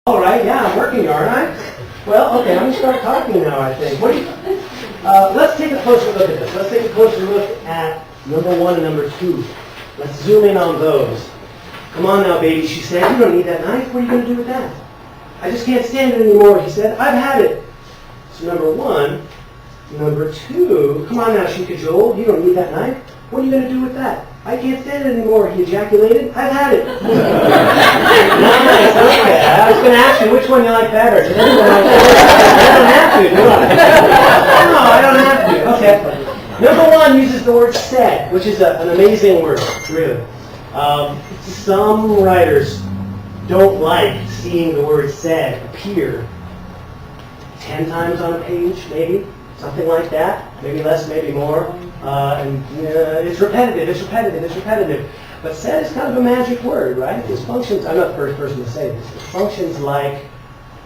All right, yeah, I'm working, aren't I? Well, okay, I'm going to start talking now, I think. What do you, let's take a closer look at this. Let's take a closer look at number 1 and number 2. Let's zoom in on those. Come on now, baby, she said. You don't need that knife. What are you going to do with that? I just can't stand it anymore, he said. I've had it. So number 1. Number 2. Come on now, she cajoled. You don't need that knife. What are you going to do with that? I can't stand it anymore, he ejaculated. I've had it. Nice, okay. I was going to ask you which one you like better. I don't have to, do I? No, I don't have to. Okay. Number 1 uses the word said, which is an amazing word, really. Some writers don't like seeing the word said appear 10 times on a page, maybe. Something like that. Maybe less, maybe more. It's repetitive. But said is kind of a magic word, right? It functions, I'm not the first person to say this, it functions like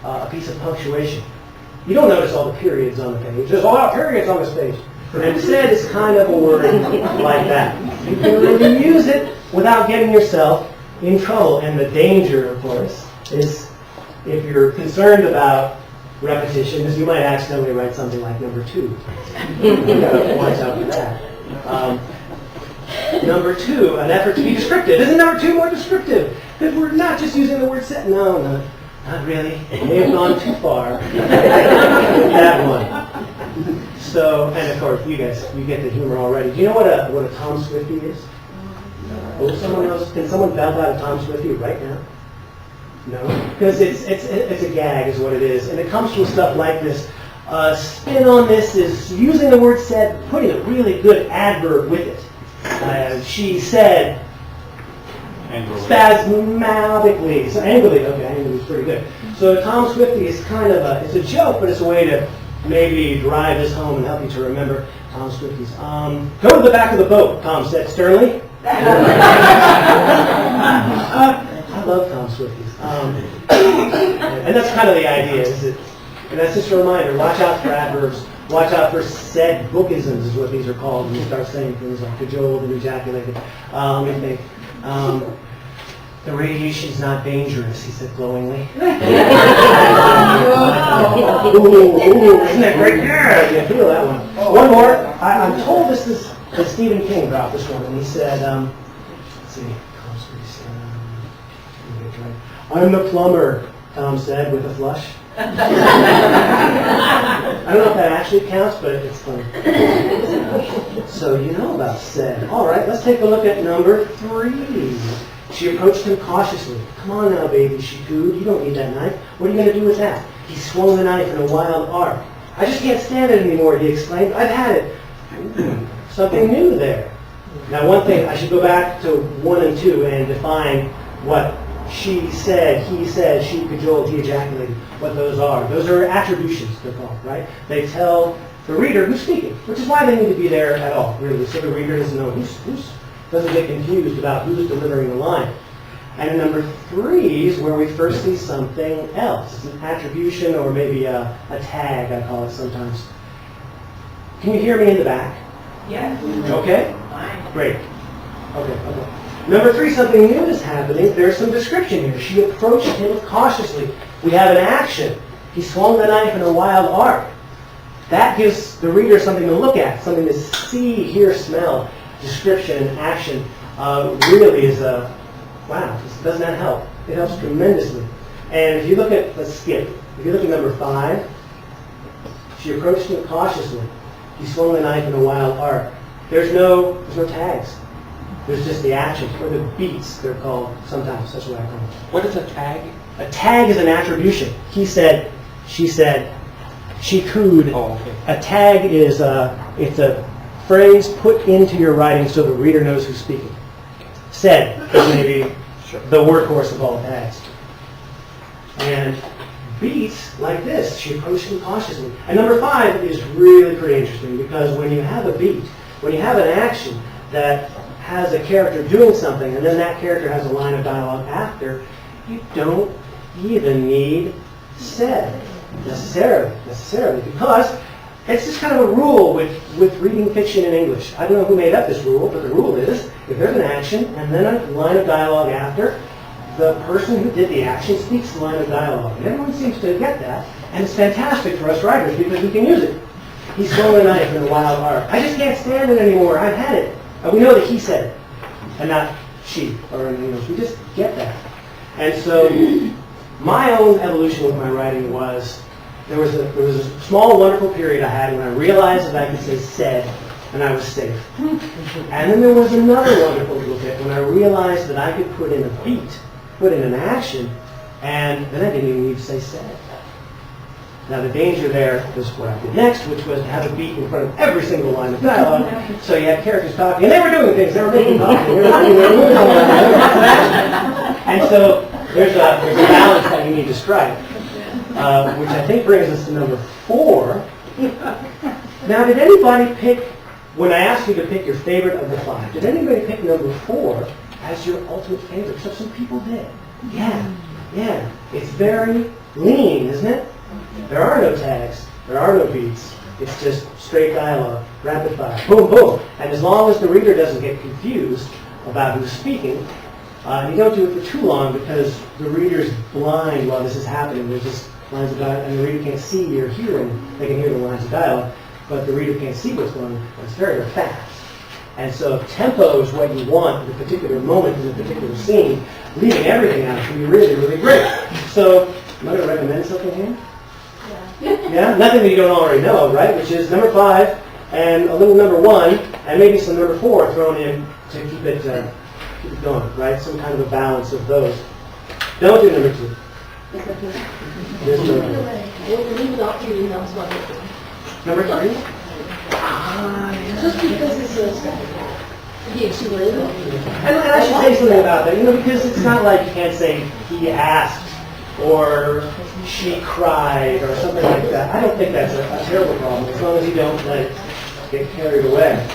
a piece of punctuation. You don't notice all the periods on the page. There's a lot of periods on this page. And said is kind of a word like that. You can really use it without getting yourself in trouble. And the danger, of course, is if you're concerned about repetition, is you might accidentally write something like number 2. You've got to watch out for that. Number 2, an effort to be descriptive. Isn't number 2 more descriptive? Because we're not just using the word set. No, not really. They have gone too far. That one. So, and of course, you guys, you get the humor already. Do you know what a Tom Swiftie is? Oh, someone else? Can someone belt out a Tom Swiftie right now? No, because it's a gag is what it is, and it comes from stuff like this. Spin on this is using the word said, putting a really good adverb with it. She said spasmodically, so angrily. Okay, angrily is pretty good. So Tom Swiftie is kind of it's a joke, but it's a way to maybe drive this home and help you to remember Tom Swiftie's. Go to the back of the boat, Tom said sternly. I love Tom Swifties. And that's kind of the idea, and that's just a reminder, watch out for adverbs, watch out for said bookisms is what these are called when you start saying things like cajoled and ejaculated. Let me think. The radiation's not dangerous, he said glowingly. Ooh, isn't that great? Yeah, you feel that one. One more. I'm told this is that Stephen King dropped this one, and he said, let's see, I'm the plumber, Tom said with a flush. I don't know if that actually counts, but it's funny. So you know about said. All right, let's take a look at number 3. She approached him cautiously. Come on now, baby, she cooed. You don't need that knife. What are you going to do with that? He swung the knife in a wild arc. I just can't stand it anymore, he exclaimed. I've had it. Something new there. Now, one thing, I should go back to 1 and 2 and define what she said, he said, she cajoled, he ejaculated, what those are. Those are attributions, they're called, right? They tell the reader who's speaking, which is why they need to be there at all, really, so the reader doesn't know who's doesn't get confused about who's delivering the line. And number 3 is where we first see something else. It's an attribution or maybe a tag, I call it sometimes. Can you hear me in the back? Yeah. Okay? Fine. Great. Okay. Number 3, something new is happening. There's some description here. She approached him cautiously. We have an action. He swung the knife in a wild arc. That gives the reader something to look at, something to see, hear, smell. Description and action really is wow, doesn't that help? It helps tremendously. And if you look at, let's skip. If you look at number 5, she approached him cautiously. He swung the knife in a wild arc. There's no tags. There's just the actions, or the beats, they're called sometimes. That's what I call them. What is a tag? A tag is an attribution. He said, she said, she cooed. Oh, okay. A tag is it's a phrase put into your writing so the reader knows who's speaking. Said is maybe the workhorse of all tags. And beats like this, she approached him cautiously. And number 5 is really pretty interesting because when you have a beat, when you have an action that has a character doing something and then that character has a line of dialogue after, you don't even need said necessarily because it's just kind of a rule with reading fiction in English. I don't know who made up this rule, but the rule is if there's an action and then a line of dialogue after, the person who did the action speaks the line of dialogue. And everyone seems to get that, and it's fantastic for us writers because we can use it. He swung a knife in the wild heart. I just can't stand it anymore. I've had it. And we know that he said it, and not she or in English. We just get that. And so my own evolution with my writing was there was a small, wonderful period I had when I realized that I could say said, and I was safe. And then there was another wonderful little bit when I realized that I could put in a beat, put in an action, and then I didn't even need to say said. Now the danger there was what I did next, which was to have a beat in front of every single line of dialogue. So you had characters talking, and they were doing things, they were making coffee, and so there's a balance that you need to strike, which I think brings us to number 4. Now, did anybody pick, when I asked you to pick your favorite of the 5, did anybody pick number 4 as your ultimate favorite? So some people did. Yeah. It's very lean, isn't it? There are no tags. There are no beats. It's just straight dialogue, rapid fire, boom, boom. And as long as the reader doesn't get confused about who's speaking, you don't do it for too long because the reader's blind while this is happening. There's just lines of dialogue, and the reader can't see or hear them. They can hear the lines of dialogue, but the reader can't see what's going on. It's very, very fast. And so tempo is what you want at a particular moment in a particular scene. Leaving everything out can be really, really great. So, am I going to recommend something here? Yeah? Nothing that you don't already know, right? Which is number 5 and a little number 1 and maybe some number 4 thrown in to keep it going, right? Some kind of a balance of those. Don't do number 2. Number 3? Just because it's ejaculated. And I should say something about that, because it's not like you can't say he asked or she cried or something like that. I don't think that's a terrible problem as long as you don't get carried away.